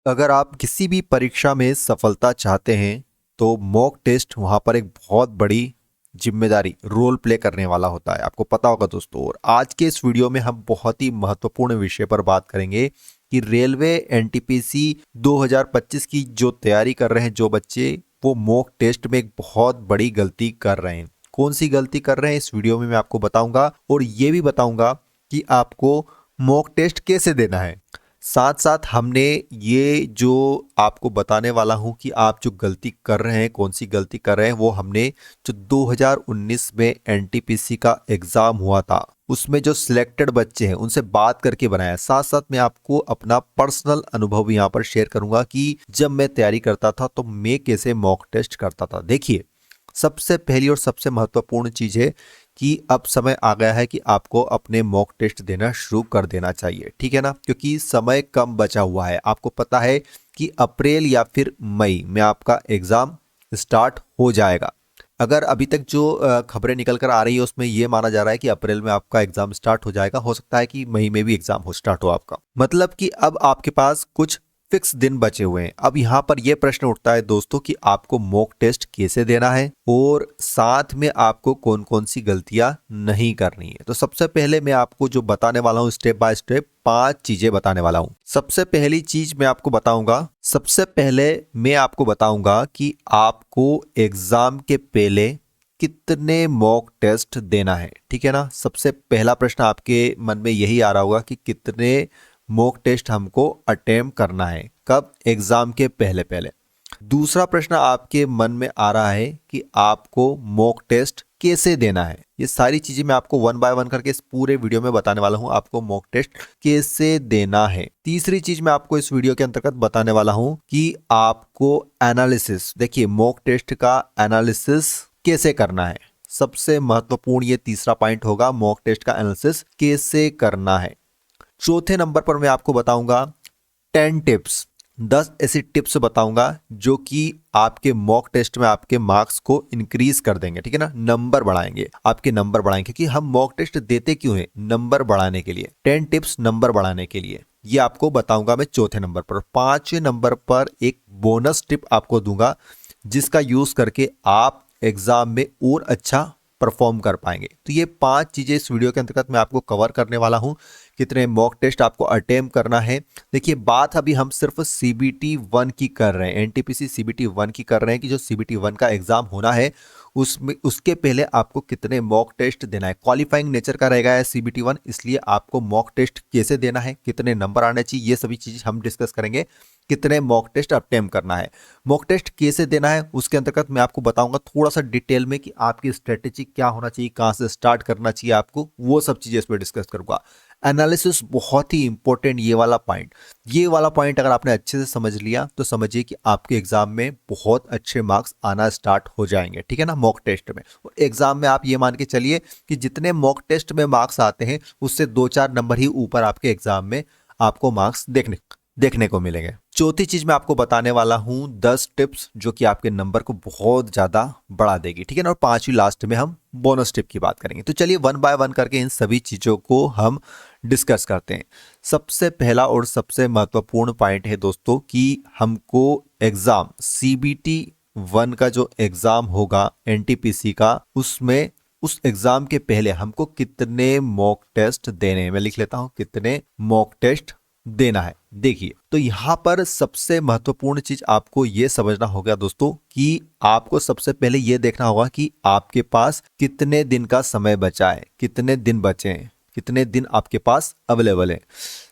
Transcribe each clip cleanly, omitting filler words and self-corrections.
अगर आप किसी भी परीक्षा में सफलता चाहते हैं तो मॉक टेस्ट वहां पर एक बहुत बड़ी जिम्मेदारी रोल प्ले करने वाला होता है, आपको पता होगा दोस्तों। और आज के इस वीडियो में हम बहुत ही महत्वपूर्ण विषय पर बात करेंगे कि रेलवे एनटीपीसी 2025 की जो तैयारी कर रहे हैं जो बच्चे, वो मॉक टेस्ट में एक बहुत बड़ी गलती कर रहे हैं। कौन सी गलती कर रहे हैं इस वीडियो में मैं आपको बताऊंगा, और ये भी बताऊंगा कि आपको मॉक टेस्ट कैसे देना है। साथ साथ हमने ये जो आपको बताने वाला हूं कि आप जो गलती कर रहे हैं, कौन सी गलती कर रहे हैं, वो हमने जो 2019 में एनटीपीसी का एग्जाम हुआ था उसमें जो सिलेक्टेड बच्चे हैं उनसे बात करके बनाया। साथ साथ मैं आपको अपना पर्सनल अनुभव भी यहाँ पर शेयर करूंगा कि जब मैं तैयारी करता था तो मैं कैसे मॉक टेस्ट करता था। देखिए, सबसे पहली और सबसे महत्वपूर्ण चीज है कि अब समय आ गया है कि आपको अपने मॉक टेस्ट देना शुरू कर देना चाहिए, ठीक है ना, क्योंकि समय कम बचा हुआ है। आपको पता है कि अप्रैल या फिर मई में आपका एग्जाम स्टार्ट हो जाएगा। अगर अभी तक जो खबरें निकल कर आ रही है उसमें यह माना जा रहा है कि अप्रैल में आपका एग्जाम स्टार्ट हो जाएगा, हो सकता है कि मई में भी एग्जाम हो स्टार्ट हो आपका। मतलब कि अब आपके पास कुछ फिक्स दिन बचे हुए हैं। अब यहाँ पर यह प्रश्न उठता है दोस्तों कि आपको मॉक टेस्ट कैसे देना है और साथ में आपको कौन कौन सी गलतियां नहीं करनी है। तो सबसे पहले मैं आपको जो बताने वाला हूँ स्टेप बाय स्टेप 5 चीजें बताने वाला हूँ। सबसे पहली चीज मैं आपको बताऊंगा, सबसे पहले मैं आपको बताऊंगा कि आपको एग्जाम के पहले कितने मॉक टेस्ट देना है, ठीक है ना। सबसे पहला प्रश्न आपके मन में यही आ रहा होगा कि कितने मॉक टेस्ट हमको अटेम्प्ट करना है, कब, एग्जाम के पहले पहले। दूसरा प्रश्न आपके मन में आ रहा है कि आपको मॉक टेस्ट कैसे देना है। ये सारी चीजें मैं आपको वन बाय वन करके इस पूरे वीडियो में बताने वाला हूं, आपको मॉक टेस्ट कैसे देना है। तीसरी चीज मैं आपको इस वीडियो के अंतर्गत बताने वाला हूं कि आपको एनालिसिस, देखिए मॉक टेस्ट का एनालिसिस कैसे करना है। सबसे महत्वपूर्ण ये तीसरा पॉइंट होगा, मॉक टेस्ट का एनालिसिस कैसे करना है। चौथे नंबर पर मैं आपको बताऊंगा 10 टिप्स, 10 ऐसी टिप्स बताऊंगा जो कि आपके मॉक टेस्ट में आपके मार्क्स को इंक्रीज कर देंगे, ठीक है ना, नंबर बढ़ाएंगे, आपके नंबर बढ़ाएंगे। क्योंकि हम मॉक टेस्ट देते क्यों हैं, नंबर बढ़ाने के लिए। 10 टिप्स नंबर बढ़ाने के लिए, ये आपको बताऊंगा मैं चौथे नंबर पर। पांचवें नंबर पर एक बोनस टिप आपको दूंगा जिसका यूज करके आप एग्जाम में और अच्छा परफॉर्म कर पाएंगे। तो ये 5 चीजें इस वीडियो के अंतर्गत मैं आपको कवर करने वाला हूं। कितने मॉक टेस्ट आपको अटेम्प्ट करना है। देखिए, बात अभी हम सिर्फ सीबीटी 1 की कर रहे हैं, एनटीपीसी सीबीटी 1 की कर रहे हैं कि जो सीबीटी 1 का एग्जाम होना है उसमें उसके पहले आपको कितने मॉक टेस्ट देना है। क्वालिफाइंग नेचर का रहेगा सीबीटी 1, इसलिए आपको मॉक टेस्ट कैसे देना है, कितने नंबर आने चाहिए, ये सभी चीजें हम डिस्कस करेंगे। कितने मॉक टेस्ट अटेम्प्ट करना है, मॉक टेस्ट कैसे देना है, उसके अंतर्गत मैं आपको बताऊंगा थोड़ा सा डिटेल में कि आपकी स्ट्रेटेजी क्या होना चाहिए, कहां से स्टार्ट करना चाहिए आपको, वो सब चीजें इसमें डिस्कस करूंगा। एनालिसिस बहुत ही इंपॉर्टेंट, ये वाला पॉइंट अगर आपने अच्छे से समझ लिया तो समझिए कि आपके एग्जाम में बहुत अच्छे मार्क्स आना स्टार्ट हो जाएंगे, ठीक है ना, मॉक टेस्ट में। और एग्जाम में आप ये मान के चलिए कि जितने मॉक टेस्ट में मार्क्स आते हैं उससे 2-4 नंबर ही ऊपर आपके एग्जाम में आपको मार्क्स देखने को मिलेंगे। चौथी चीज मैं आपको बताने वाला हूं 10 टिप्स जो कि आपके नंबर को बहुत ज्यादा बढ़ा देगी, ठीक है ना। और पांचवी लास्ट में हम बोनस टिप की बात करेंगे। तो चलिए वन बाय वन करके इन सभी चीजों को हम डिस्कस करते हैं। सबसे पहला और सबसे महत्वपूर्ण पॉइंट है दोस्तों कि हमको एग्जाम सीबीटी 1 का जो एग्जाम होगा एनटीपीसी का, उसमें उस एग्जाम के पहले हमको कितने मॉक टेस्ट देने हैं। मैं लिख लेता हूं, कितने मॉक टेस्ट देना है। देखिए, तो यहां पर सबसे महत्वपूर्ण चीज आपको यह समझना होगा दोस्तों कि आपको सबसे पहले यह देखना होगा कि आपके पास कितने दिन का समय बचा है, कितने दिन बचे हैं, कितने दिन आपके पास अवेलेबल है।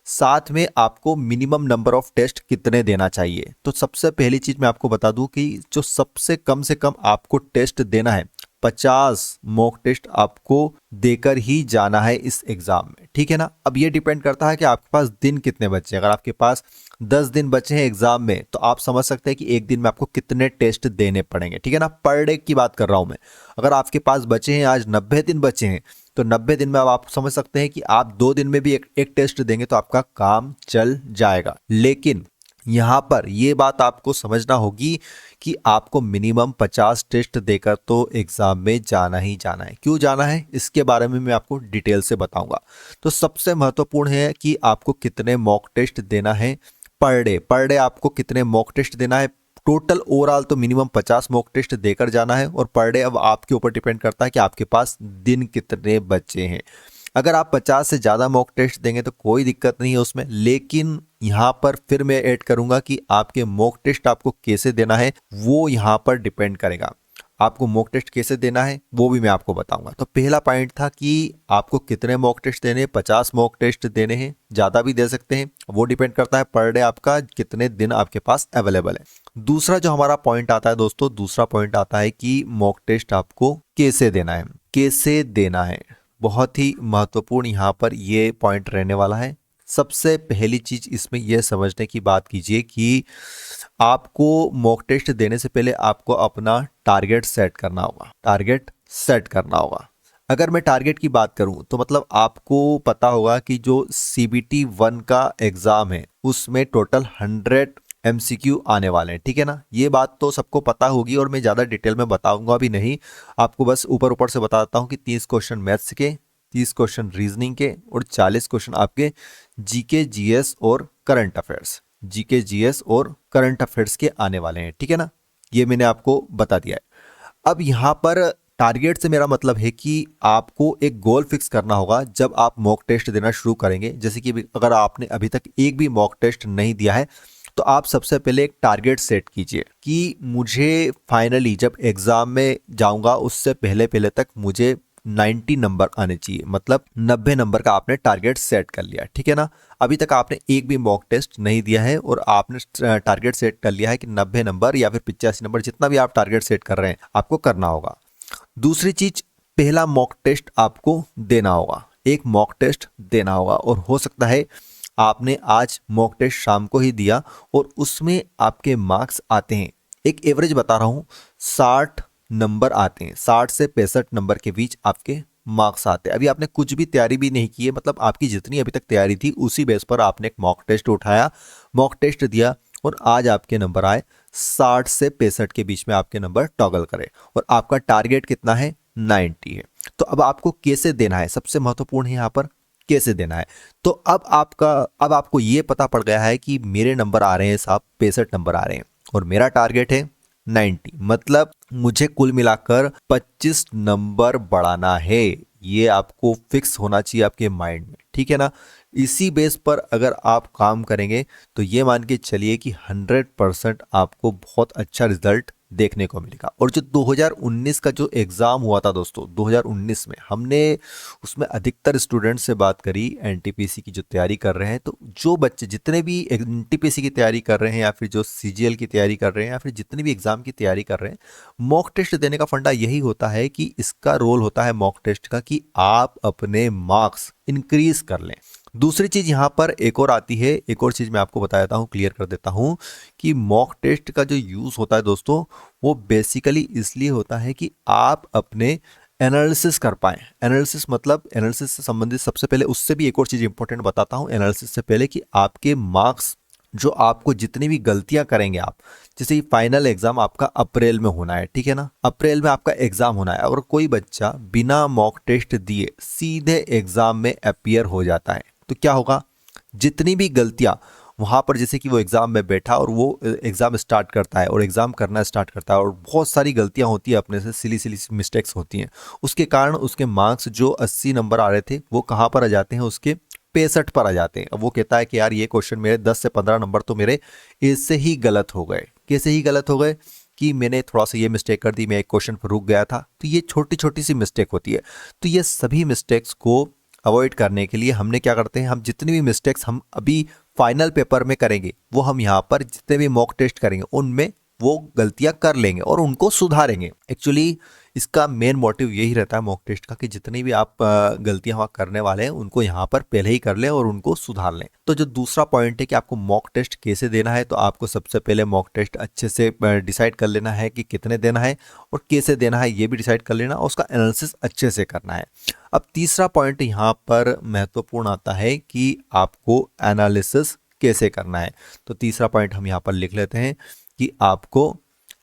साथ में आपको मिनिमम नंबर ऑफ टेस्ट कितने देना चाहिए। तो सबसे पहली चीज मैं आपको बता दूं कि जो सबसे कम से कम आपको टेस्ट देना है, 50 मॉक टेस्ट आपको देकर ही जाना है इस एग्जाम में, ठीक है ना। अब ये डिपेंड करता है कि आपके पास दिन कितने बचे हैं। अगर आपके पास 10 दिन बचे हैं एग्जाम में तो आप समझ सकते हैं कि एक दिन में आपको कितने टेस्ट देने पड़ेंगे, ठीक है ना, पर डे की बात कर रहा हूं मैं। अगर आपके पास बचे हैं आज 90 दिन बचे हैं तो 90 दिन में अब आप समझ सकते हैं कि आप 2 दिन में भी एक टेस्ट देंगे तो आपका काम चल जाएगा। लेकिन यहां पर यह बात आपको समझना होगी कि आपको मिनिमम 50 टेस्ट देकर तो एग्जाम में जाना ही जाना है। क्यों जाना है इसके बारे में मैं आपको डिटेल से बताऊंगा। तो सबसे महत्वपूर्ण है कि आपको कितने मॉक टेस्ट देना है। पर डे आपको कितने मॉक टेस्ट देना है। टोटल ओवरऑल तो मिनिमम 50 मॉक टेस्ट देकर जाना है, और पर डे अब आपके ऊपर डिपेंड करता है कि आपके पास दिन कितने बचे हैं। अगर आप 50 से ज़्यादा मॉक टेस्ट देंगे तो कोई दिक्कत नहीं है उसमें, लेकिन यहाँ पर फिर मैं ऐड करूँगा कि आपके मॉक टेस्ट आपको कैसे देना है वो यहाँ पर डिपेंड करेगा। आपको मॉक टेस्ट कैसे देना है वो भी मैं आपको बताऊंगा। तो पहला पॉइंट था कि आपको कितने मॉक टेस्ट देने हैं। 50 मॉक टेस्ट देने हैं, ज़्यादा भी दे सकते हैं, वो डिपेंड करता है पर डे आपका कितने दिन आपके पास अवेलेबल है। दूसरा जो हमारा पॉइंट आता है दोस्तों, दूसरा पॉइंट आता है कि मॉक टेस्ट आपको कैसे देना है, कैसे देना है। बहुत ही महत्वपूर्ण यहाँ पर ये पॉइंट रहने वाला है। सबसे पहली चीज इसमें यह समझने की बात कीजिए कि आपको मॉक टेस्ट देने से पहले आपको अपना टारगेट सेट करना होगा। टारगेट सेट करना होगा। अगर मैं टारगेट की बात करूं तो मतलब आपको पता होगा कि जो CBT 1 का एग्जाम है उसमें टोटल 100 MCQ आने वाले हैं, ठीक है ना। ये बात तो सबको पता होगी और मैं ज़्यादा डिटेल में बताऊंगा भी नहीं, आपको बस ऊपर ऊपर से बताता हूँ कि 30 क्वेश्चन मैथ्स के, 30 क्वेश्चन रीजनिंग के और 40 क्वेश्चन आपके GK GS और करंट अफेयर्स, GK GS और करंट अफेयर्स के आने वाले हैं, ठीक है ना। ये मैंने आपको बता दिया है। अब यहाँ पर टारगेट से मेरा मतलब है कि आपको एक गोल फिक्स करना होगा जब आप मॉक टेस्ट देना शुरू करेंगे। जैसे कि अगर आपने अभी तक एक भी मॉक टेस्ट नहीं दिया है तो आप सबसे पहले एक टारगेट सेट कीजिए कि मुझे फाइनली जब एग्जाम में जाऊंगा उससे पहले पहले तक मुझे 90 नंबर आने चाहिए, मतलब 90 नंबर का आपने टारगेट सेट कर लिया, ठीक है ना। अभी तक आपने एक भी मॉक टेस्ट नहीं दिया है और आपने टारगेट सेट कर लिया है कि 90 नंबर या फिर 85 नंबर, जितना भी आप टारगेट सेट कर रहे हैं आपको करना होगा। दूसरी चीज, पहला मॉक टेस्ट आपको देना होगा, एक मॉक टेस्ट देना होगा। और हो सकता है आपने आज मॉक टेस्ट शाम को ही दिया और उसमें आपके मार्क्स आते हैं, एक एवरेज बता रहा हूँ, 60 नंबर आते हैं। 60 से 65 नंबर के बीच आपके मार्क्स आते हैं। अभी आपने कुछ भी तैयारी भी नहीं की है, मतलब आपकी जितनी अभी तक तैयारी थी उसी बेस पर आपने एक मॉक टेस्ट उठाया, मॉक टेस्ट दिया और आज आपके नंबर आए 60 से 65 के बीच में आपके नंबर टॉगल करे और आपका टारगेट कितना है, 90 है। तो अब आपको कैसे देना है, सबसे महत्वपूर्ण है यहाँ पर कैसे देना है। तो अब आपको ये पता पड़ गया है कि मेरे नंबर आ रहे हैं साहब 65 नंबर आ रहे हैं और मेरा टारगेट है 90, मतलब मुझे कुल मिलाकर 25 नंबर बढ़ाना है। ये आपको फिक्स होना चाहिए आपके माइंड में, ठीक है ना। इसी बेस पर अगर आप काम करेंगे तो ये मान के चलिए कि 100% आपको बहुत अच्छा रिजल्ट देखने को मिलेगा। और जो 2019 का जो एग्ज़ाम हुआ था दोस्तों, 2019 में हमने उसमें अधिकतर स्टूडेंट से बात करी NTPC की जो तैयारी कर रहे हैं। तो जो बच्चे जितने भी NTPC की तैयारी कर रहे हैं या फिर जो CGL की तैयारी कर रहे हैं या फिर जितने भी एग्ज़ाम की तैयारी कर रहे हैं, मॉक टेस्ट देने का फंडा यही होता है कि इसका रोल होता है मॉक टेस्ट का कि आप अपने मार्क्स इंक्रीज कर लें। दूसरी चीज यहाँ पर एक और आती है, एक और चीज मैं आपको बता देता हूँ, क्लियर कर देता हूँ कि मॉक टेस्ट का जो यूज होता है दोस्तों वो बेसिकली इसलिए होता है कि आप अपने एनालिसिस कर पाए। एनालिसिस मतलब एनालिसिस से संबंधित सबसे पहले, उससे भी एक और चीज इंपॉर्टेंट बताता हूँ एनालिसिस से पहले, कि आपके मार्क्स जो आपको जितनी भी गलतियां करेंगे आप, जैसे फाइनल एग्जाम आपका अप्रैल में होना है, ठीक है ना, अप्रैल में आपका एग्जाम होना है। और कोई बच्चा बिना मॉक टेस्ट दिए सीधे एग्जाम में अपीयर हो जाता है तो क्या होगा, जितनी भी गलतियां वहां पर, जैसे कि वो एग्जाम में बैठा और वो एग्जाम स्टार्ट करता है और एग्जाम करना स्टार्ट करता है और बहुत सारी गलतियां होती है, अपने से सिली सिली मिस्टेक्स होती हैं, उसके कारण उसके मार्क्स जो 80 नंबर आ रहे थे वो कहाँ पर आ जाते हैं, उसके 65 पर आ जाते हैं। अब वो कहता है कि यार ये क्वेश्चन मेरे 10 से 15 नंबर तो मेरे इससे ही गलत हो गए। कैसे ही गलत हो गए कि मैंने थोड़ा सा ये मिस्टेक कर दी, मैं एक क्वेश्चन पर रुक गया था। तो ये छोटी छोटी सी मिस्टेक होती है। तो ये सभी मिस्टेक्स को अवॉइड करने के लिए हमने क्या करते हैं, हम जितनी भी मिस्टेक्स हम अभी फाइनल पेपर में करेंगे वो हम यहाँ पर जितने भी मॉक टेस्ट करेंगे उनमें वो गलतियां कर लेंगे और उनको सुधारेंगे। एक्चुअली इसका मेन मोटिव यही रहता है मॉक टेस्ट का कि जितनी भी आप गलतियां वहाँ करने वाले हैं उनको यहाँ पर पहले ही कर लें और उनको सुधार लें। तो जो दूसरा पॉइंट है कि आपको मॉक टेस्ट कैसे देना है, तो आपको सबसे पहले मॉक टेस्ट अच्छे से डिसाइड कर लेना है कि कितने देना है और कैसे देना है, ये भी डिसाइड कर लेना और उसका एनालिसिस अच्छे से करना है। अब तीसरा पॉइंट यहाँ पर महत्वपूर्ण आता है कि आपको एनालिसिस कैसे करना है। तो तीसरा पॉइंट हम यहाँ पर लिख लेते हैं कि आपको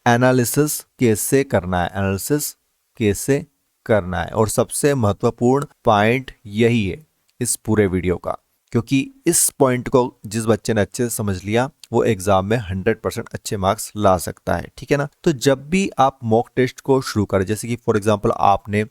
एनालिसिस कैसे करना है, एनालिसिस कैसे करना है। और सबसे महत्वपूर्ण पॉइंट यही है इस पूरे वीडियो का क्योंकि इस पॉइंट को जिस बच्चे ने अच्छे से समझ लिया वो एग्जाम में 100% अच्छे मार्क्स ला सकता है, ठीक है ना। तो जब भी आप मॉक टेस्ट को शुरू करें, जैसे कि फॉर एग्जाम्पल आपने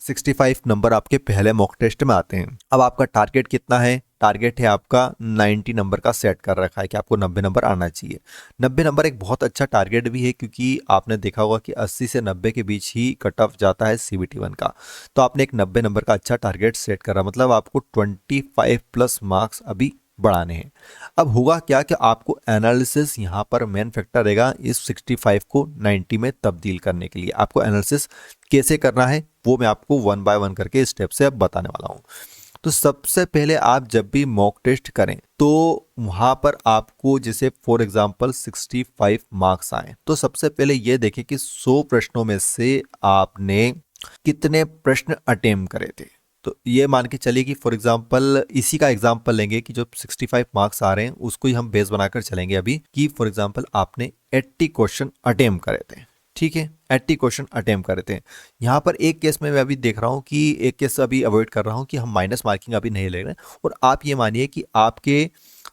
65 नंबर आपके पहले मॉक टेस्ट में आते हैं, अब आपका टारगेट कितना है, टारगेट है आपका 90 नंबर का सेट कर रखा है कि आपको 90 नंबर आना चाहिए। 90 नंबर एक बहुत अच्छा टारगेट भी है, क्योंकि आपने देखा होगा कि 80 से 90 के बीच ही कट ऑफ जाता है CBT 1 का। तो आपने एक 90 नंबर का अच्छा टारगेट सेट करा, मतलब आपको 25 प्लस मार्क्स अभी बढ़ाने हैं। अब होगा क्या कि आपको एनालिसिस यहाँ पर मेन फैक्टर रहेगा इस 65 को 90 में तब्दील करने के लिए। आपको एनालिसिस कैसे करना है वो मैं आपको वन बाय वन करके स्टेप से अब बताने वाला हूँ। तो सबसे पहले आप जब भी मॉक टेस्ट करें तो वहां पर आपको जैसे फॉर एग्जांपल 65 मार्क्स आए, तो सबसे पहले ये देखें कि 100 प्रश्नों में से आपने कितने प्रश्न अटेम्प्ट करे थे। तो ये मान के चलिए कि फॉर एग्जांपल इसी का एग्जांपल लेंगे कि जो 65 मार्क्स आ रहे हैं उसको ही हम बेस बनाकर चलेंगे अभी, कि फॉर एग्जांपल आपने 80 क्वेश्चन अटेम्प्ट करे थे, ठीक है, 80 क्वेश्चन अटेम्प्ट करे थे। यहाँ पर एक केस में मैं अभी देख रहा हूँ कि एक केस अभी अवॉइड कर रहा हूँ कि हम माइनस मार्किंग अभी नहीं ले रहे हैं, और आप ये मानिए कि आपके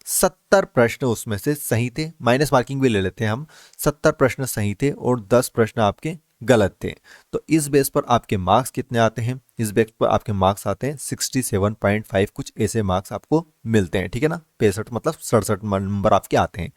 70 प्रश्न उसमें से सही थे, माइनस मार्किंग भी ले लेते हैं हम, 70 प्रश्न सही थे और 10 प्रश्न आपके गलत थे। तो इस बेस पर आपके मार्क्स कितने आते हैं, इस बेस पर आपके मार्क्स आते हैं 67.5, कुछ ऐसे मार्क्स आपको मिलते हैं, ठीक है ना। 65 मतलब 67 नंबर आपके आते हैं।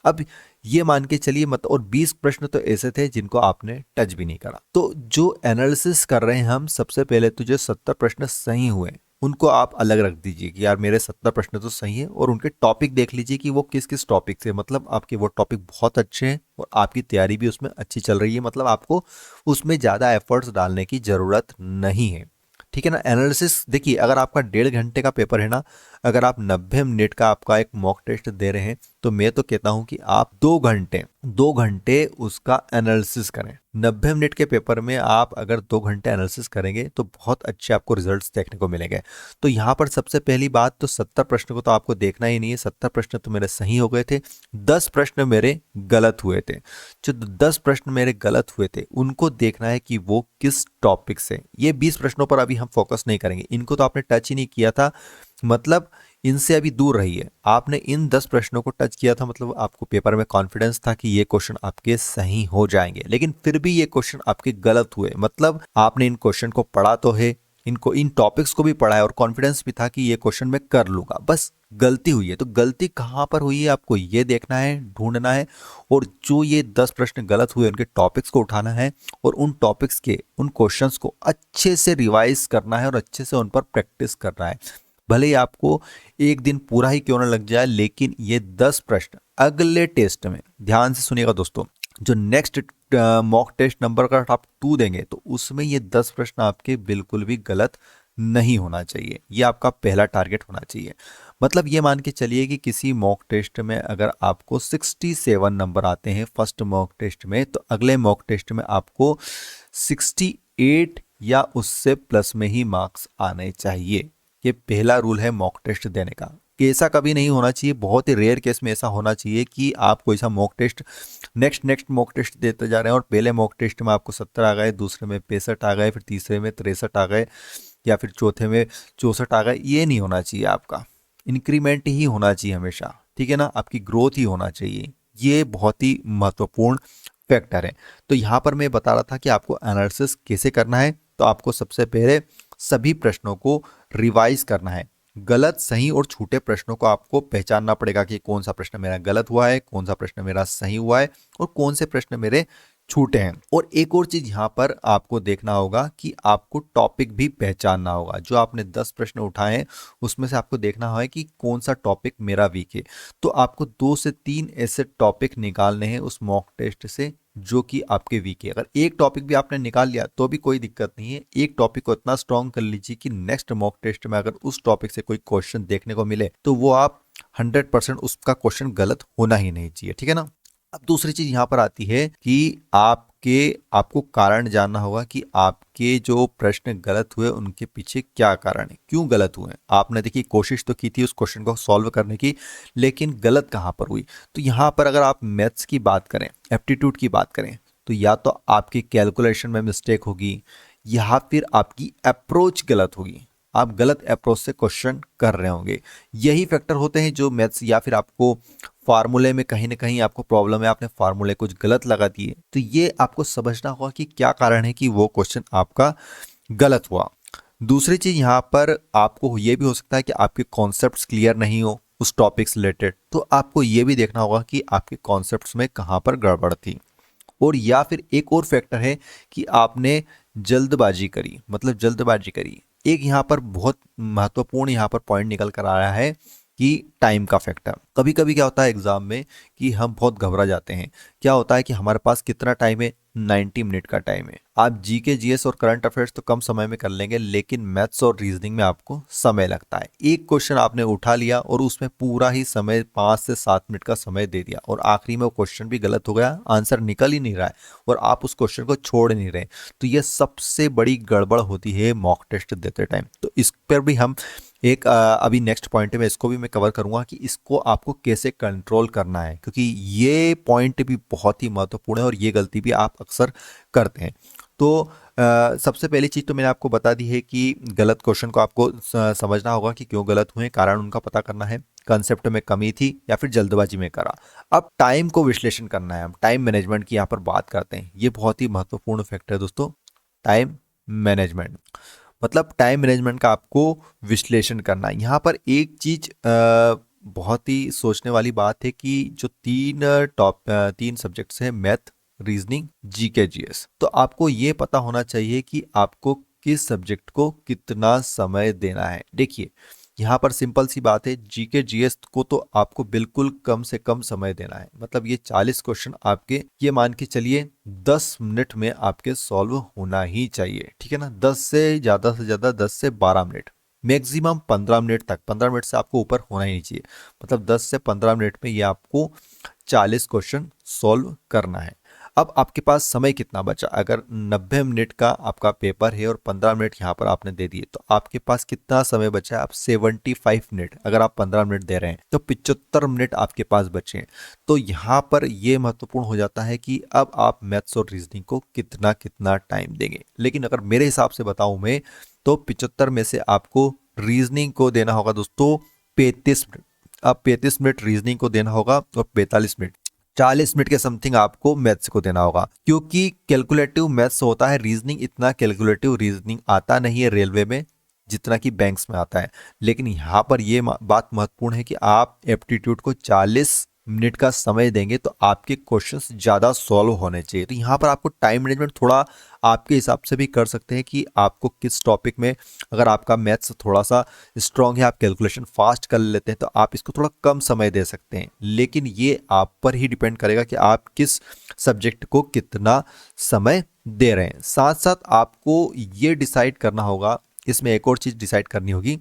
अब ये मान के चलिए मत, और 20 प्रश्न तो ऐसे थे जिनको आपने टच भी नहीं करा। तो जो एनालिसिस कर रहे हैं हम, सबसे पहले तो जो 70 प्रश्न सही हुए उनको आप अलग रख दीजिए कि यार मेरे 70 प्रश्न तो सही है, और उनके टॉपिक देख लीजिए कि वो किस किस टॉपिक से, मतलब आपके वो टॉपिक बहुत अच्छे हैं और आपकी तैयारी भी उसमें अच्छी चल रही है, मतलब आपको उसमें ज़्यादा एफर्ट्स डालने की ज़रूरत नहीं है, ठीक है ना। एनालिसिस देखिए, अगर आपका 1.5 घंटे का पेपर है ना, अगर आप 90 मिनट का आपका एक मॉक टेस्ट दे रहे हैं, तो मैं तो कहता हूं कि आप 2 घंटे उसका एनालिसिस करें। 90 मिनट के पेपर में आप अगर 2 घंटे एनालिसिस करेंगे तो बहुत अच्छे आपको रिजल्ट्स देखने को मिलेंगे। तो यहाँ पर सबसे पहली बात तो 70 प्रश्न को तो आपको देखना ही नहीं है, 70 प्रश्न तो मेरे सही हो गए थे, 10 प्रश्न मेरे गलत हुए थे। जो 10 प्रश्न मेरे गलत हुए थे उनको देखना है कि वो किस टॉपिक से। ये 20 प्रश्नों पर अभी हम फोकस नहीं करेंगे, इनको तो आपने टच ही नहीं किया था, मतलब इनसे अभी दूर रहिए। आपने इन 10 प्रश्नों को टच किया था, मतलब आपको पेपर में कॉन्फिडेंस था कि ये क्वेश्चन आपके सही हो जाएंगे, लेकिन फिर भी ये क्वेश्चन आपके गलत हुए, मतलब आपने इन क्वेश्चन को पढ़ा तो है, इनको इन टॉपिक्स को भी पढ़ा है और कॉन्फिडेंस भी था कि ये क्वेश्चन मैं कर लूंगा, बस गलती हुई है। तो गलती कहाँ पर हुई है आपको ये देखना है, ढूंढना है, और जो ये 10 प्रश्न गलत हुए उनके टॉपिक्स को उठाना है और उन टॉपिक्स के उन क्वेश्चंस को अच्छे से रिवाइज करना है और अच्छे से उन पर प्रैक्टिस करना है। भले ही आपको एक दिन पूरा ही क्यों ना लग जाए, लेकिन ये 10 प्रश्न अगले टेस्ट में, ध्यान से सुनिएगा दोस्तों, जो नेक्स्ट मॉक टेस्ट नंबर का आप 2 देंगे तो उसमें ये 10 प्रश्न आपके बिल्कुल भी गलत नहीं होना चाहिए। ये आपका पहला टारगेट होना चाहिए। मतलब ये मान के चलिए कि किसी मॉक टेस्ट में अगर आपको 67 नंबर आते हैं फर्स्ट मॉक टेस्ट में, तो अगले मॉक टेस्ट में आपको 68 या उससे प्लस में ही मार्क्स आने चाहिए। ये पहला रूल है मॉक टेस्ट देने का, कि ऐसा कभी नहीं होना चाहिए, बहुत ही रेयर केस में ऐसा होना चाहिए कि आप कोई सा mock test next mock test देते जा रहे हैं और पहले मॉक टेस्ट में आपको 70 आ गए, दूसरे में 65 आ गए, फिर तीसरे में 63 आ गए, या फिर चौथे में 64 आ गए। ये नहीं होना चाहिए, आपका इंक्रीमेंट ही होना चाहिए हमेशा, ठीक है ना, आपकी ग्रोथ ही होना चाहिए। ये बहुत ही महत्वपूर्ण फैक्टर है। तो यहाँ पर मैं बता रहा था कि आपको एनालिसिस कैसे करना है। तो आपको सबसे पहले सभी प्रश्नों को रिवाइज करना है, गलत सही और छूटे प्रश्नों को आपको पहचानना पड़ेगा कि कौन सा प्रश्न मेरा गलत हुआ है, कौन सा प्रश्न मेरा सही हुआ है और कौन से प्रश्न मेरे छूटे हैं। और एक और चीज यहाँ पर आपको देखना होगा कि आपको टॉपिक भी पहचानना होगा। जो आपने 10 प्रश्न उठाए हैं उसमें से आपको देखना है कि कौन सा टॉपिक मेरा वीक है। तो आपको 2 से 3 ऐसे टॉपिक निकालने हैं उस मॉक टेस्ट से जो कि आपके वीक है। अगर एक टॉपिक भी आपने निकाल लिया तो भी कोई दिक्कत नहीं है, एक टॉपिक को इतना स्ट्रॉन्ग कर लीजिए कि नेक्स्ट मॉक टेस्ट में अगर उस टॉपिक से कोई क्वेश्चन देखने को मिले तो वो आप 100% उसका क्वेश्चन गलत होना ही नहीं चाहिए, ठीक है ना। अब दूसरी चीज यहाँ पर आती है कि आपको कारण जानना होगा कि आपके जो प्रश्न गलत हुए उनके पीछे क्या कारण है, क्यों गलत हुए। आपने देखिए कोशिश तो की थी उस क्वेश्चन को सॉल्व करने की, लेकिन गलत कहाँ पर हुई। तो यहाँ पर अगर आप मैथ्स की बात करें, एप्टीट्यूड की बात करें, तो या तो आपकी कैलकुलेशन में मिस्टेक होगी या फिर आपकी अप्रोच गलत होगी। आप गलत अप्रोच से क्वेश्चन कर रहे होंगे। यही फैक्टर होते हैं जो मैथ्स या फिर आपको फार्मूले में कहीं ना कहीं आपको प्रॉब्लम है, आपने फार्मूले कुछ गलत लगा दिए, तो ये आपको समझना होगा कि क्या कारण है कि वो क्वेश्चन आपका गलत हुआ। दूसरी चीज यहाँ पर आपको ये भी हो सकता है कि आपके कॉन्सेप्ट्स क्लियर नहीं हो उस टॉपिक से रिलेटेड, तो आपको ये भी देखना होगा कि आपके कॉन्सेप्ट्स में कहाँ पर गड़बड़ थी। और या फिर एक और फैक्टर है कि आपने जल्दबाजी करी, मतलब जल्दबाजी करी। एक यहाँ पर बहुत महत्वपूर्ण यहाँ पर पॉइंट निकल कर आ रहा है कि टाइम का फैक्टर। कभी कभी क्या होता है एग्जाम में कि हम बहुत घबरा जाते हैं। क्या होता है कि हमारे पास कितना टाइम है, 90 मिनट का टाइम है। आप जीके जीएस और करंट अफेयर्स तो कम समय में कर लेंगे, लेकिन मैथ्स और रीजनिंग में आपको समय लगता है। एक क्वेश्चन आपने उठा लिया और उसमें पूरा ही समय 5 से 7 मिनट का समय दे दिया और आखिरी में वो क्वेश्चन भी गलत हो गया, आंसर निकल ही नहीं रहा है और आप उस क्वेश्चन को छोड़ नहीं रहे। तो ये सबसे बड़ी गड़बड़ होती है मॉक टेस्ट देते टाइम। तो इस पर भी हम एक अभी नेक्स्ट पॉइंट में इसको भी मैं कवर करूंगा कि इसको आपको कैसे कंट्रोल करना है, क्योंकि ये पॉइंट भी बहुत ही महत्वपूर्ण है और ये गलती भी आप अक्सर करते हैं। तो सबसे पहली चीज़ तो मैंने आपको बता दी है कि गलत क्वेश्चन को आपको समझना होगा कि क्यों गलत हुए, कारण उनका पता करना है, कंसेप्ट में कमी थी या फिर जल्दबाजी में करा। अब टाइम को विश्लेषण करना है, हम टाइम मैनेजमेंट की यहाँ पर बात करते हैं। ये बहुत ही महत्वपूर्ण फैक्टर है दोस्तों, टाइम मैनेजमेंट। मतलब टाइम मैनेजमेंट का आपको विश्लेषण करना है। यहाँ पर एक चीज बहुत ही सोचने वाली बात है कि जो तीन सब्जेक्ट्स हैं, मैथ, रीजनिंग, जीके जीएस, तो आपको ये पता होना चाहिए कि आपको किस सब्जेक्ट को कितना समय देना है। देखिए यहाँ पर सिंपल सी बात है, जीके जीएस को तो आपको बिल्कुल कम से कम समय देना है। मतलब ये 40 क्वेश्चन आपके, ये मान के चलिए 10 मिनट में आपके सॉल्व होना ही चाहिए, ठीक है ना। 10 से ज़्यादा 10 से 12 मिनट, मैक्सिमम 15 मिनट तक, 15 मिनट से आपको ऊपर होना ही नहीं चाहिए। मतलब 10 से 15 मिनट में ये आपको 40 क्वेश्चन सॉल्व करना है। अब आपके पास समय कितना बचा, अगर 90 मिनट का आपका पेपर है और 15 मिनट यहाँ पर आपने दे दिए, तो आपके पास कितना समय बचा है, आप 75 मिनट, अगर आप 15 मिनट दे रहे हैं तो 75 मिनट आपके पास बचे हैं। तो यहाँ पर ये महत्वपूर्ण हो जाता है कि अब आप मैथ्स और रीजनिंग को कितना कितना टाइम देंगे। लेकिन अगर मेरे हिसाब से बताऊं मैं, तो 75 में से आपको रीजनिंग को देना होगा दोस्तों 35 मिनट। अब 35 मिनट रीजनिंग को देना होगा और 45 मिनट, 40 मिनट के समथिंग आपको मैथ्स को देना होगा, क्योंकि कैलकुलेटिव मैथ्स होता है। रीजनिंग, इतना कैलकुलेटिव रीजनिंग आता नहीं है रेलवे में जितना कि बैंक्स में आता है। लेकिन यहाँ पर ये बात महत्वपूर्ण है कि आप एप्टीट्यूड को 40 मिनट का समय देंगे तो आपके क्वेश्चंस ज़्यादा सॉल्व होने चाहिए। तो यहाँ पर आपको टाइम मैनेजमेंट थोड़ा आपके हिसाब से भी कर सकते हैं कि आपको किस टॉपिक में, अगर आपका मैथ्स थोड़ा सा स्ट्रांग है, आप कैलकुलेशन फास्ट कर लेते हैं, तो आप इसको थोड़ा कम समय दे सकते हैं। लेकिन ये आप पर ही डिपेंड करेगा कि आप किस सब्जेक्ट को कितना समय दे रहे हैं। साथ साथ आपको ये डिसाइड करना होगा, इसमें एक और चीज़ डिसाइड करनी होगी,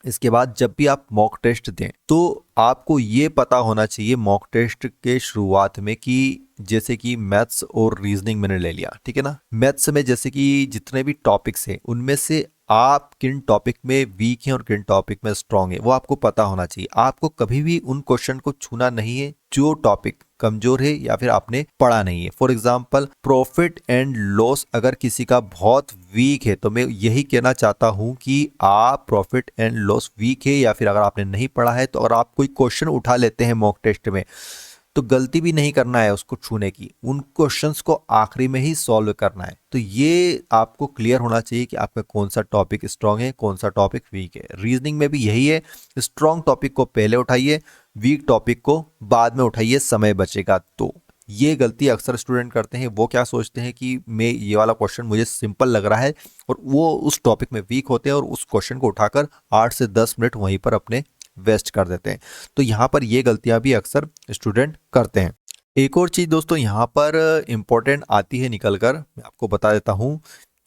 इसके बाद जब भी आप मॉक टेस्ट दें तो आपको ये पता होना चाहिए मॉक टेस्ट के शुरुआत में कि जैसे कि मैथ्स और रीजनिंग मैंने ले लिया, ठीक है ना। मैथ्स में जैसे कि जितने भी टॉपिक्स हैं उनमें से आप किन टॉपिक में वीक हैं और किन टॉपिक में स्ट्रांग है, वो आपको पता होना चाहिए। आपको कभी भी उन क्वेश्चन को छूना नहीं है जो टॉपिक कमजोर है या फिर आपने पढ़ा नहीं है। For example profit and loss अगर किसी का बहुत वीक है, तो मैं यही कहना चाहता हूं कि आप प्रॉफिट एंड लॉस वीक है या फिर अगर आपने नहीं पढ़ा है, तो अगर आप कोई क्वेश्चन उठा लेते हैं मॉक टेस्ट में, तो गलती भी नहीं करना है उसको छूने की, उन क्वेश्चंस को आखिरी में ही सॉल्व करना है। तो ये आपको क्लियर होना चाहिए कि आपका कौन सा टॉपिक स्ट्रांग है, कौन सा टॉपिक वीक है। रीजनिंग में भी यही है, स्ट्रांग टॉपिक को पहले उठाइए, वीक टॉपिक को बाद में उठाइए, समय बचेगा। तो ये गलती अक्सर स्टूडेंट करते हैं। वो क्या सोचते हैं कि मैं ये वाला क्वेश्चन मुझे सिंपल लग रहा है, और वो उस टॉपिक में वीक होते हैं और उस क्वेश्चन को उठाकर 8 से 10 मिनट वहीं पर अपने वेस्ट कर देते हैं। तो यहाँ पर ये गलतियां भी अक्सर स्टूडेंट करते हैं। एक और चीज दोस्तों यहाँ पर इंपॉर्टेंट आती है निकल कर, मैं आपको बता देता हूँ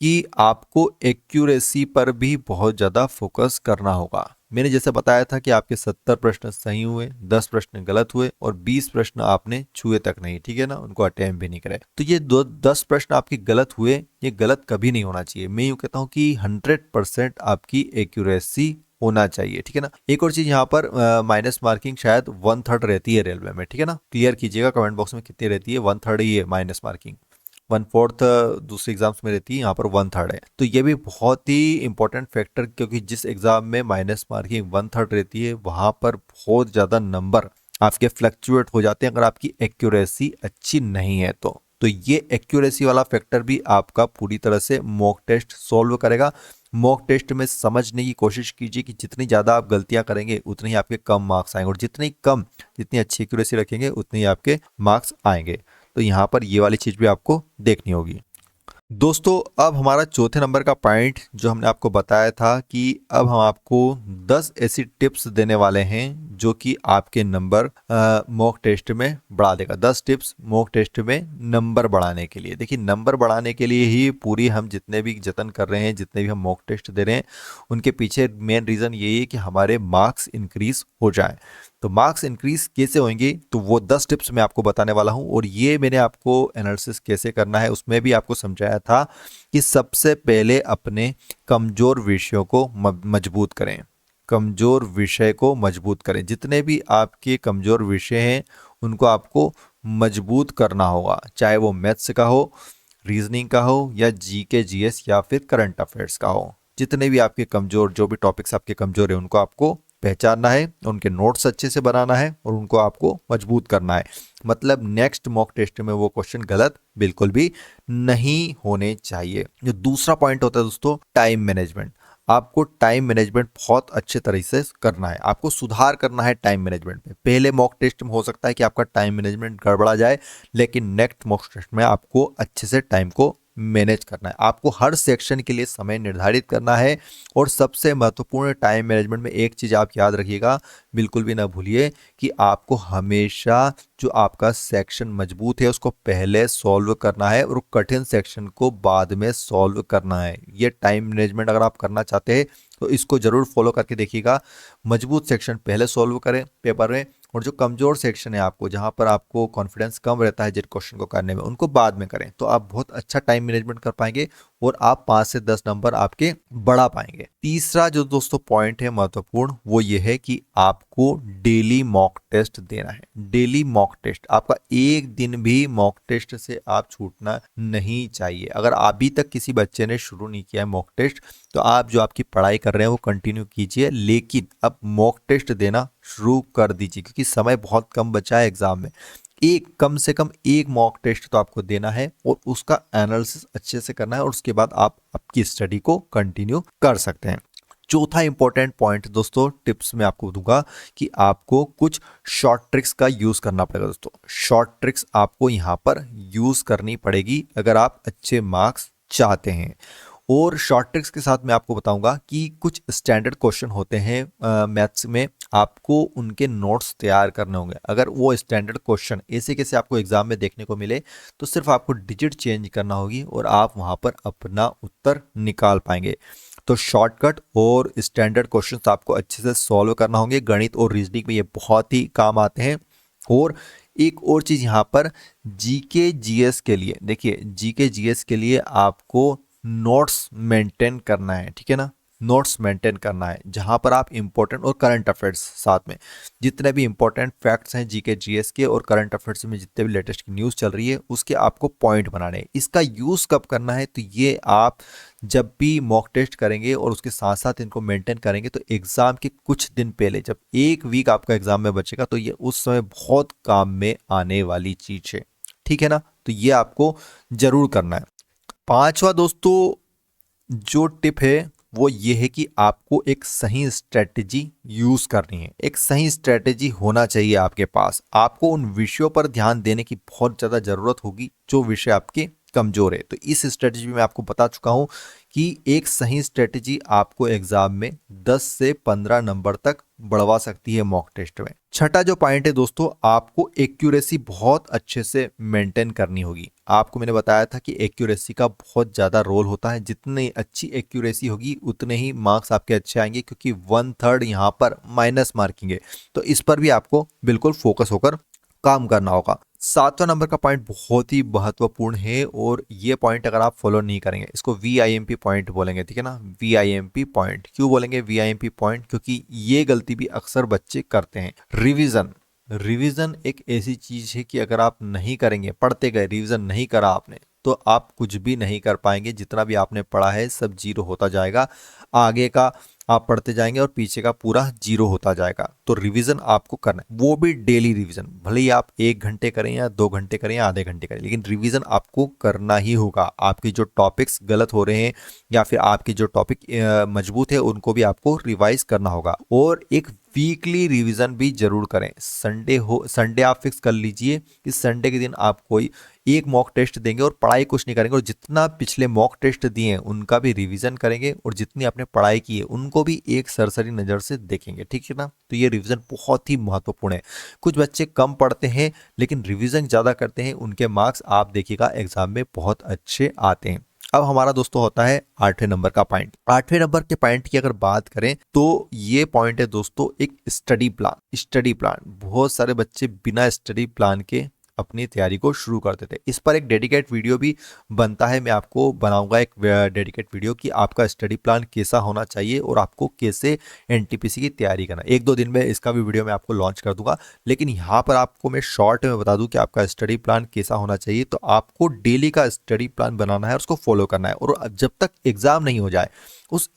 कि आपको एक्यूरेसी पर भी बहुत ज़्यादा फोकस करना होगा। मैंने जैसे बताया था कि आपके 70 प्रश्न सही हुए, 10 प्रश्न गलत हुए और 20 प्रश्न आपने छुए तक नहीं, ठीक है ना, उनको अटेम्प्ट भी नहीं करे। तो ये 10 प्रश्न आपके गलत हुए, ये गलत कभी नहीं होना चाहिए। मैं यूँ कहता हूँ कि 100% आपकी एक्यूरेसी होना चाहिए, ठीक है ना। एक और चीज यहाँ पर माइनस मार्किंग शायद 1/3 रहती है रेलवे में, ठीक है ना। क्लियर कीजिएगा कमेंट बॉक्स में कितनी रहती है, 1/3 ही है माइनस मार्किंग। 1/4 दूसरे एग्जाम्स में रहती है, यहाँ पर 1/3 है। तो ये भी बहुत ही इंपॉर्टेंट फैक्टर, क्योंकि जिस एग्जाम में माइनस मार्किंग 1/3 रहती है वहाँ पर बहुत ज़्यादा नंबर आपके फ्लक्चुएट हो जाते हैं अगर आपकी एक्यूरेसी अच्छी नहीं है तो ये एक्यूरेसी वाला फैक्टर भी आपका पूरी तरह से मॉक टेस्ट सॉल्व करेगा। मॉक टेस्ट में समझने की कोशिश कीजिए कि जितनी ज़्यादा आप गलतियां करेंगे उतने ही आपके कम मार्क्स आएंगे, और जितनी अच्छी एक्यूरेसी रखेंगे उतने ही आपके मार्क्स आएंगे। तो यहाँ पर ये वाली चीज़ भी आपको देखनी होगी। दोस्तों अब हमारा चौथे नंबर का पॉइंट जो हमने आपको बताया था कि अब हम आपको 10 ऐसी टिप्स देने वाले हैं जो कि आपके नंबर मॉक टेस्ट में बढ़ा देगा। 10 टिप्स मॉक टेस्ट में नंबर बढ़ाने के लिए। देखिए, नंबर बढ़ाने के लिए ही पूरी हम जितने भी जतन कर रहे हैं, जितने भी हम मॉक टेस्ट दे रहे हैं, उनके पीछे मेन रीज़न यही है कि हमारे मार्क्स इंक्रीज हो जाए। तो मार्क्स इंक्रीज कैसे होंगे, तो वो 10 टिप्स मैं आपको बताने वाला हूं। और ये मैंने आपको एनालिसिस कैसे करना है उसमें भी आपको समझाया था कि सबसे पहले अपने कमजोर विषयों को मजबूत करें। कमजोर विषय को मजबूत करें। जितने भी आपके कमजोर विषय हैं उनको आपको मजबूत करना होगा, चाहे वो मैथ्स का हो, रीजनिंग का हो, या जीके जीएस या फिर करंट अफेयर्स का हो। जितने भी आपके कमजोर, जो भी टॉपिक्स आपके कमजोर है, उनको आपको पहचानना है, उनके नोट्स अच्छे से बनाना है और उनको आपको मजबूत करना है। मतलब नेक्स्ट मॉक टेस्ट में वो क्वेश्चन गलत बिल्कुल भी नहीं होने चाहिए। जो दूसरा पॉइंट होता है दोस्तों, टाइम मैनेजमेंट। आपको टाइम मैनेजमेंट बहुत अच्छे तरीके से करना है, आपको सुधार करना है टाइम मैनेजमेंट में। पहले मॉक टेस्ट में हो सकता है कि आपका टाइम मैनेजमेंट गड़बड़ा जाए, लेकिन नेक्स्ट मॉक टेस्ट में आपको अच्छे से टाइम को मैनेज करना है। आपको हर सेक्शन के लिए समय निर्धारित करना है। और सबसे महत्वपूर्ण टाइम मैनेजमेंट में एक चीज़ आप याद रखिएगा, बिल्कुल भी ना भूलिए, कि आपको हमेशा जो आपका सेक्शन मजबूत है उसको पहले सॉल्व करना है और कठिन सेक्शन को बाद में सॉल्व करना है। ये टाइम मैनेजमेंट अगर आप करना चाहते हैं तो इसको जरूर फॉलो करके देखिएगा। मजबूत सेक्शन पहले सॉल्व करें पेपर में, और जो कमजोर सेक्शन है आपको, जहां पर आपको कॉन्फिडेंस कम रहता है जिन क्वेश्चन को करने में, उनको बाद में करें। तो आप बहुत अच्छा टाइम मैनेजमेंट कर पाएंगे और आप 5 से 10 नंबर आपके बढ़ा पाएंगे। तीसरा जो दोस्तों पॉइंट है महत्वपूर्ण, वो ये है कि आपको डेली मॉक टेस्ट देना है। डेली मॉक टेस्ट आपका, एक दिन भी मॉक टेस्ट से आप छूटना नहीं चाहिए। अगर अभी तक किसी बच्चे ने शुरू नहीं किया है मॉक टेस्ट, तो आप जो आपकी पढ़ाई कर रहे हैं वो कंटिन्यू कीजिए, लेकिन अब मॉक टेस्ट देना शुरू कर दीजिए, क्योंकि समय बहुत कम बचा है एग्जाम में। कम से कम एक मॉक टेस्ट तो आपको देना है और उसका एनालिसिस अच्छे से करना है, और उसके बाद आप आपकी स्टडी को कंटिन्यू कर सकते हैं। चौथा इंपॉर्टेंट पॉइंट दोस्तों, टिप्स में आपको दूंगा कि आपको कुछ शॉर्ट ट्रिक्स का यूज करना पड़ेगा। दोस्तों शॉर्ट ट्रिक्स आपको यहाँ पर यूज करनी पड़ेगी अगर आप अच्छे मार्क्स चाहते हैं। और शॉर्ट ट्रिक्स के साथ मैं आपको बताऊंगा कि कुछ स्टैंडर्ड क्वेश्चन होते हैं मैथ्स में, आपको उनके नोट्स तैयार करने होंगे। अगर वो स्टैंडर्ड क्वेश्चन ऐसे कैसे आपको एग्जाम में देखने को मिले, तो सिर्फ आपको डिजिट चेंज करना होगी और आप वहां पर अपना उत्तर निकाल पाएंगे। तो शॉर्टकट और स्टैंडर्ड क्वेश्चंस आपको अच्छे से सॉल्व करना होंगे। गणित और रीजनिंग में ये बहुत ही काम आते हैं। और एक और चीज़ यहाँ पर, जीके जीएस के लिए, देखिए जीके जीएस के लिए आपको नोट्स मेंटेन करना है, ठीक है ना। नोट्स मेंटेन करना है जहां पर आप इंपॉर्टेंट और करंट अफेयर्स साथ में, जितने भी इंपॉर्टेंट फैक्ट्स हैं जीके जीएस के और करंट अफेयर्स में जितने भी लेटेस्ट की न्यूज़ चल रही है, उसके आपको पॉइंट बनाने हैं। इसका यूज़ कब करना है, तो ये आप जब भी मॉक टेस्ट करेंगे और उसके साथ साथ इनको मेंटेन करेंगे, तो एग्जाम के कुछ दिन पहले, जब एक वीक आपका एग्जाम में बचेगा, तो ये उस समय बहुत काम में आने वाली चीज है, ठीक है ना। तो ये आपको जरूर करना है। पांचवा दोस्तों जो टिप है वो ये है कि आपको एक सही स्ट्रेटेजी यूज करनी है। एक सही स्ट्रेटेजी होना चाहिए आपके पास। आपको उन विषयों पर ध्यान देने की बहुत ज़्यादा ज़रूरत होगी जो विषय आपके कमज़ोर है। तो इस स्ट्रेटेजी में मैं आपको बता चुका हूँ कि एक सही स्ट्रेटेजी आपको एग्जाम में 10 से 15 नंबर तक बढ़वा सकती है मॉक टेस्ट में। छठा जो पॉइंट है दोस्तों, आपको एक्यूरेसी बहुत अच्छे से मेंटेन करनी होगी। आपको मैंने बताया था कि एक्यूरेसी का बहुत ज़्यादा रोल होता है। जितनी अच्छी एक्यूरेसी होगी उतने ही मार्क्स आपके अच्छे आएंगे, क्योंकि 1/3 यहाँ पर माइनस मार्किंग है। तो इस पर भी आपको बिल्कुल फोकस होकर काम करना होगा। सातवां नंबर का पॉइंट बहुत ही महत्वपूर्ण है, और ये पॉइंट अगर आप फॉलो नहीं करेंगे, इसको VIMP पॉइंट बोलेंगे, ठीक है ना। VIMP पॉइंट क्यों बोलेंगे VIMP पॉइंट, क्योंकि ये गलती भी अक्सर बच्चे करते हैं। रिवीजन, रिवीजन एक ऐसी चीज है कि अगर आप नहीं करेंगे, पढ़ते गए, रिवीजन नहीं करा आपने, तो आप कुछ भी नहीं कर पाएंगे। जितना भी आपने पढ़ा है सब जीरो होता जाएगा, आगे का आप पढ़ते जाएंगे और पीछे का पूरा जीरो होता जाएगा। तो रिवीजन आपको करना है, वो भी डेली रिवीजन। भले ही आप 1 घंटे करें या 2 घंटे करें या आधे घंटे करें, लेकिन रिवीजन आपको करना ही होगा। आपके जो टॉपिक्स गलत हो रहे हैं या फिर आपके जो टॉपिक मजबूत है उनको भी आपको रिवाइज करना होगा। और एक वीकली रिवीजन भी जरूर करें। संडे आप फिक्स कर लीजिए कि संडे के दिन आप कोई एक मॉक टेस्ट देंगे और पढ़ाई कुछ नहीं करेंगे, और जितना पिछले मॉक टेस्ट दिए हैं उनका भी रिवीजन करेंगे और जितनी आपने पढ़ाई की है उनको भी एक सरसरी नज़र से देखेंगे, ठीक है ना। तो ये रिवीजन बहुत ही महत्वपूर्ण है। कुछ बच्चे कम पढ़ते हैं लेकिन रिवीजन ज़्यादा करते हैं, उनके मार्क्स आप देखिएगा एग्जाम में बहुत अच्छे आते हैं। अब हमारा दोस्तों होता है 8वें नंबर का पॉइंट। 8वें नंबर के पॉइंट की अगर बात करें तो ये पॉइंट है दोस्तों एक स्टडी प्लान। स्टडी प्लान, बहुत सारे बच्चे बिना स्टडी प्लान के अपनी तैयारी को शुरू कर देते हैं। इस पर एक डेडिकेट वीडियो भी बनता है, मैं आपको बनाऊंगा एक डेडिकेट वीडियो कि आपका स्टडी प्लान कैसा होना चाहिए और आपको कैसे एनटीपीसी की तैयारी करना। 1-2 दिन में इसका भी वीडियो मैं आपको लॉन्च कर दूंगा, लेकिन यहाँ पर आपको मैं शॉर्ट में बता दूं कि आपका स्टडी प्लान कैसा होना चाहिए। तो आपको डेली का स्टडी प्लान बनाना है, उसको फॉलो करना है, और जब तक एग्जाम नहीं हो जाए उस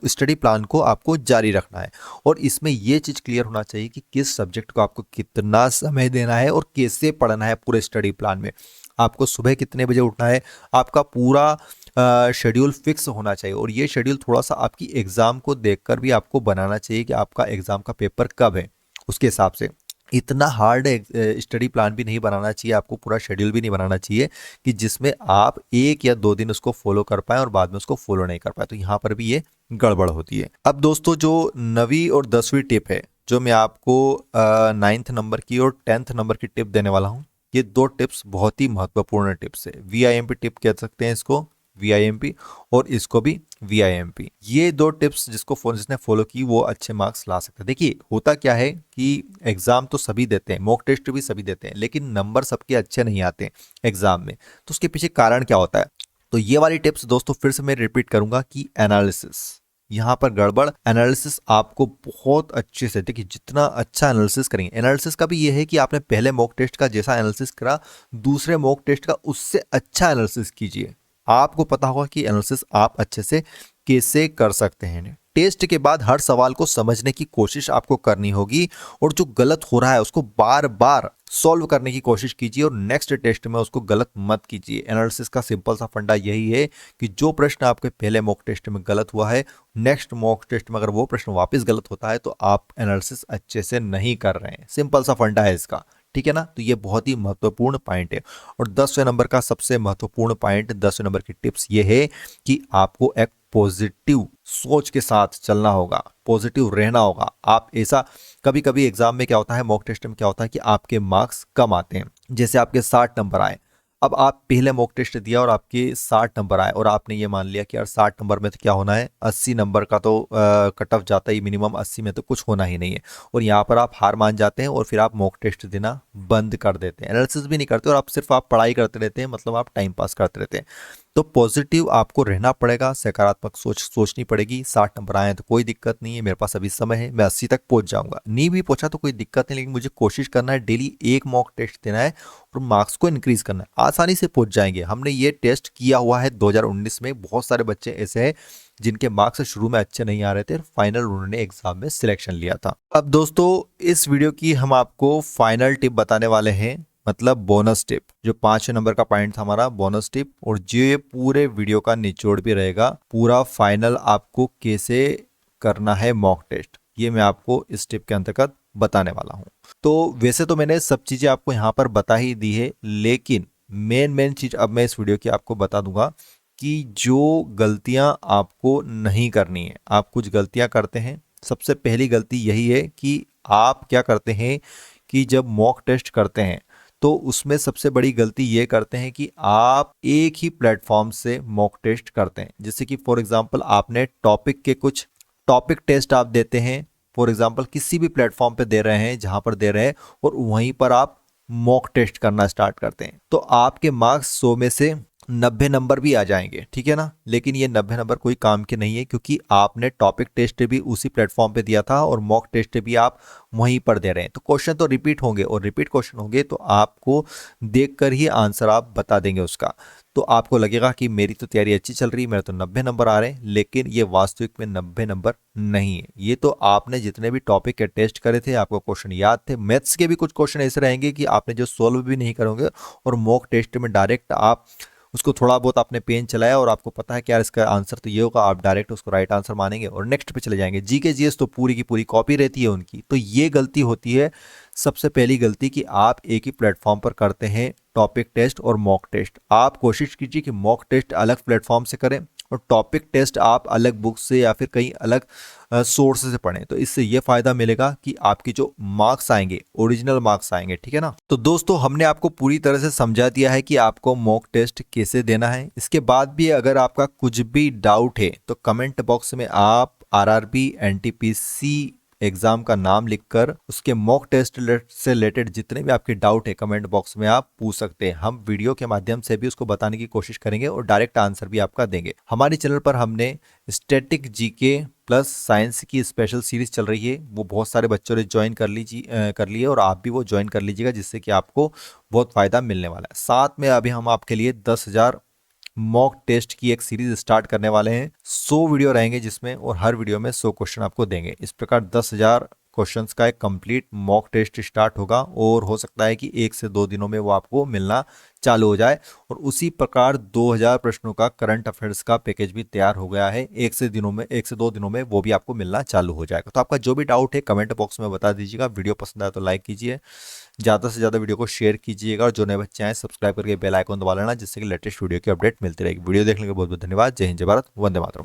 स्टडी प्लान को आपको जारी रखना है। और इसमें यह चीज़ क्लियर होना चाहिए कि किस सब्जेक्ट को आपको कितना समय देना है और कैसे पढ़ना है। पूरे स्टडी प्लान में आपको सुबह कितने बजे उठना है, आपका पूरा शेड्यूल फिक्स होना चाहिए। और ये शेड्यूल थोड़ा सा आपकी एग्ज़ाम को देखकर भी आपको बनाना चाहिए कि आपका एग्ज़ाम का पेपर कब है, उसके हिसाब से। इतना हार्ड स्टडी प्लान भी नहीं बनाना चाहिए, आपको पूरा शेड्यूल भी नहीं बनाना चाहिए कि जिसमें आप 1 या 2 दिन उसको फॉलो कर पाएं और बाद में उसको फॉलो नहीं कर पाए। तो यहाँ पर भी ये गड़बड़ होती है। अब दोस्तों जो 9वीं और 10वीं टिप है, जो मैं आपको 9th नंबर की और 10th नंबर की टिप देने वाला हूँ, ये 2 टिप्स बहुत ही महत्वपूर्ण टिप्स है। VIMP टिप कह सकते हैं इसको, VIMP, और इसको भी VIMP। ये 2 टिप्स जिसने फॉलो की वो अच्छे मार्क्स ला सकते हैं। देखिए होता क्या है कि एग्जाम तो सभी देते हैं, मॉक टेस्ट भी सभी देते हैं, लेकिन नंबर सबके अच्छे नहीं आते एग्जाम में। तो उसके पीछे कारण क्या होता है? तो ये वाली टिप्स दोस्तों फिर से मैं रिपीट करूंगा कि एनालिसिस, यहाँ पर गड़बड़। एनालिसिस आपको बहुत अच्छे से, देखिए जितना अच्छा एनालिसिस करेंगे, एनालिसिस का भी ये है कि आपने पहले मॉक टेस्ट का जैसा एनालिसिस करा, दूसरे मॉक टेस्ट का उससे अच्छा एनालिसिस कीजिए। आपको पता होगा कि एनालिसिस आप अच्छे से कैसे कर सकते हैं। टेस्ट के बाद हर सवाल को समझने की कोशिश आपको करनी होगी, और जो गलत हो रहा है उसको बार बार सॉल्व करने की कोशिश कीजिए, और नेक्स्ट टेस्ट में उसको गलत मत कीजिए। एनालिसिस का सिंपल सा फंडा यही है कि जो प्रश्न आपके पहले मॉक टेस्ट में गलत हुआ है, नेक्स्ट मॉक टेस्ट में अगर वो प्रश्न वापस गलत होता है तो आप एनालिसिस अच्छे से नहीं कर रहे हैं। सिंपल सा फंडा है इसका, ठीक है ना। तो ये बहुत ही महत्वपूर्ण पॉइंट है। और 10वें नंबर का सबसे महत्वपूर्ण पॉइंट, 10वें नंबर की टिप्स ये है कि आपको एक पॉजिटिव सोच के साथ चलना होगा, पॉजिटिव रहना होगा। आप ऐसा, कभी कभी एग्जाम में क्या होता है, मॉक टेस्ट में क्या होता है कि आपके मार्क्स कम आते हैं। जैसे आपके 60 नंबर आए, अब आप पहले मॉक टेस्ट दिया और आपके 60 नंबर आए, और आपने ये मान लिया कि यार 60 नंबर में तो क्या होना है, 80 नंबर का तो कट ऑफ जाता ही, मिनिमम 80 में तो कुछ होना ही नहीं है। और यहाँ पर आप हार मान जाते हैं और फिर आप मॉक टेस्ट देना बंद कर देते हैं, एनालिसिस भी नहीं करते और आप सिर्फ पढ़ाई करते रहते हैं, मतलब आप टाइम पास करते रहते हैं। तो पॉजिटिव आपको रहना पड़ेगा, सकारात्मक सोचनी पड़ेगी। 60 नंबर आए तो कोई दिक्कत नहीं है, मेरे पास अभी समय है, मैं 80 तक पहुंच जाऊंगा। नहीं भी पहुंचा तो कोई दिक्कत नहीं, लेकिन मुझे कोशिश करना है, डेली एक मॉक टेस्ट देना है और मार्क्स को इंक्रीज करना है, आसानी से पहुंच जाएंगे। हमने ये टेस्ट किया हुआ है 2019 में। बहुत सारे बच्चे ऐसे हैं जिनके मार्क्स शुरू में अच्छे नहीं आ रहे थे, फाइनल उन्होंने एग्जाम में सिलेक्शन लिया था। अब दोस्तों इस वीडियो की हम आपको फाइनल टिप बताने वाले हैं, मतलब बोनस टिप। जो 5वें नंबर का पॉइंट था हमारा बोनस टिप, और जो ये पूरे वीडियो का निचोड़ भी रहेगा, पूरा फाइनल आपको कैसे करना है मॉक टेस्ट, ये मैं आपको इस टिप के अंतर्गत बताने वाला हूं। तो वैसे तो मैंने सब चीजें आपको यहाँ पर बता ही दी है, लेकिन मेन चीज अब मैं इस वीडियो की आपको बता दूंगा कि जो गलतियां आपको नहीं करनी है। आप कुछ गलतियां करते हैं। सबसे पहली गलती यही है कि आप क्या करते हैं कि जब मॉक टेस्ट करते हैं तो उसमें सबसे बड़ी गलती ये करते हैं कि आप एक ही प्लेटफॉर्म से मॉक टेस्ट करते हैं। जैसे कि फॉर एग्जांपल आपने टॉपिक के कुछ टॉपिक टेस्ट आप देते हैं, फॉर एग्जांपल किसी भी प्लेटफॉर्म पे दे रहे हैं, जहां पर दे रहे हैं, और वहीं पर आप मॉक टेस्ट करना स्टार्ट करते हैं। तो आपके मार्क्स 100 में से 90 नंबर भी आ जाएंगे, ठीक है ना। लेकिन ये 90 नंबर कोई काम के नहीं है, क्योंकि आपने टॉपिक टेस्ट भी उसी प्लेटफॉर्म पे दिया था और मॉक टेस्ट भी आप वहीं पर दे रहे हैं। तो क्वेश्चन तो रिपीट होंगे, और रिपीट क्वेश्चन होंगे तो आपको देखकर ही आंसर आप बता देंगे उसका। तो आपको लगेगा कि मेरी तो तैयारी अच्छी चल रही है, मेरे तो 90 नंबर आ रहे हैं, लेकिन ये वास्तविक में 90 नंबर नहीं है। ये तो आपने जितने भी टॉपिक के टेस्ट करे थे, आपको क्वेश्चन याद थे। मैथ्स के भी कुछ क्वेश्चन ऐसे रहेंगे कि आपने जो सोल्व भी नहीं करोगे, और मॉक टेस्ट में डायरेक्ट आप उसको थोड़ा बहुत आपने पेन चलाया और आपको पता है कि यार इसका आंसर तो ये होगा, आप डायरेक्ट उसको राइट आंसर मानेंगे और नेक्स्ट पे चले जाएंगे। जीके जीएस तो पूरी की पूरी कॉपी रहती है उनकी। तो ये गलती होती है, सबसे पहली गलती, कि आप एक ही प्लेटफॉर्म पर करते हैं टॉपिक टेस्ट और मॉक टेस्ट। आप कोशिश कीजिए कि मॉक टेस्ट अलग प्लेटफॉर्म से करें और टॉपिक टेस्ट आप अलग बुक से या फिर कहीं अलग सोर्स से पढ़ें। तो इससे ये फायदा मिलेगा कि आपकी जो मार्क्स आएंगे, ओरिजिनल मार्क्स आएंगे, ठीक है ना। तो दोस्तों, हमने आपको पूरी तरह से समझा दिया है कि आपको मॉक टेस्ट कैसे देना है। इसके बाद भी अगर आपका कुछ भी डाउट है तो कमेंट बॉक्स में आप आरआरबी एनटीपीसी एग्जाम का नाम लिखकर उसके मॉक टेस्ट से रिलेटेड जितने भी आपके डाउट है कमेंट बॉक्स में आप पूछ सकते हैं। हम वीडियो के माध्यम से भी उसको बताने की कोशिश करेंगे और डायरेक्ट आंसर भी आपका देंगे। हमारे चैनल पर हमने स्टैटिक जीके प्लस साइंस की स्पेशल सीरीज चल रही है, वो बहुत सारे बच्चों ने ज्वाइन कर लिए और आप भी वो ज्वाइन कर लीजिएगा, जिससे कि आपको बहुत फायदा मिलने वाला है। साथ में अभी हम आपके लिए 10,000 मॉक टेस्ट की एक सीरीज स्टार्ट करने वाले हैं। 100 वीडियो रहेंगे जिसमें, और हर वीडियो में 100 क्वेश्चन आपको देंगे। इस प्रकार 10,000 क्वेश्चंस का एक कंप्लीट मॉक टेस्ट स्टार्ट होगा, और हो सकता है कि 1 से 2 दिनों में वो आपको मिलना चालू हो जाए। और उसी प्रकार 2,000 प्रश्नों का करंट अफेयर्स का पैकेज भी तैयार हो गया है। 1 से 2 दिनों में वो भी आपको मिलना चालू हो जाएगा। तो आपका जो भी डाउट है कमेंट बॉक्स में बता दीजिएगा। वीडियो पसंद आया तो लाइक कीजिए, ज़्यादा से ज़्यादा वीडियो को शेयर कीजिएगा, और जो नए बच्चे हैं सब्सक्राइब करके बेल आइकन दबा लेना, जिससे कि लेटेस्ट वीडियो की अपडेट मिलती रहेगी। वीडियो देखने के लिए बहुत बहुत धन्यवाद। जय हिंद, जय भारत, वंदे मातरम।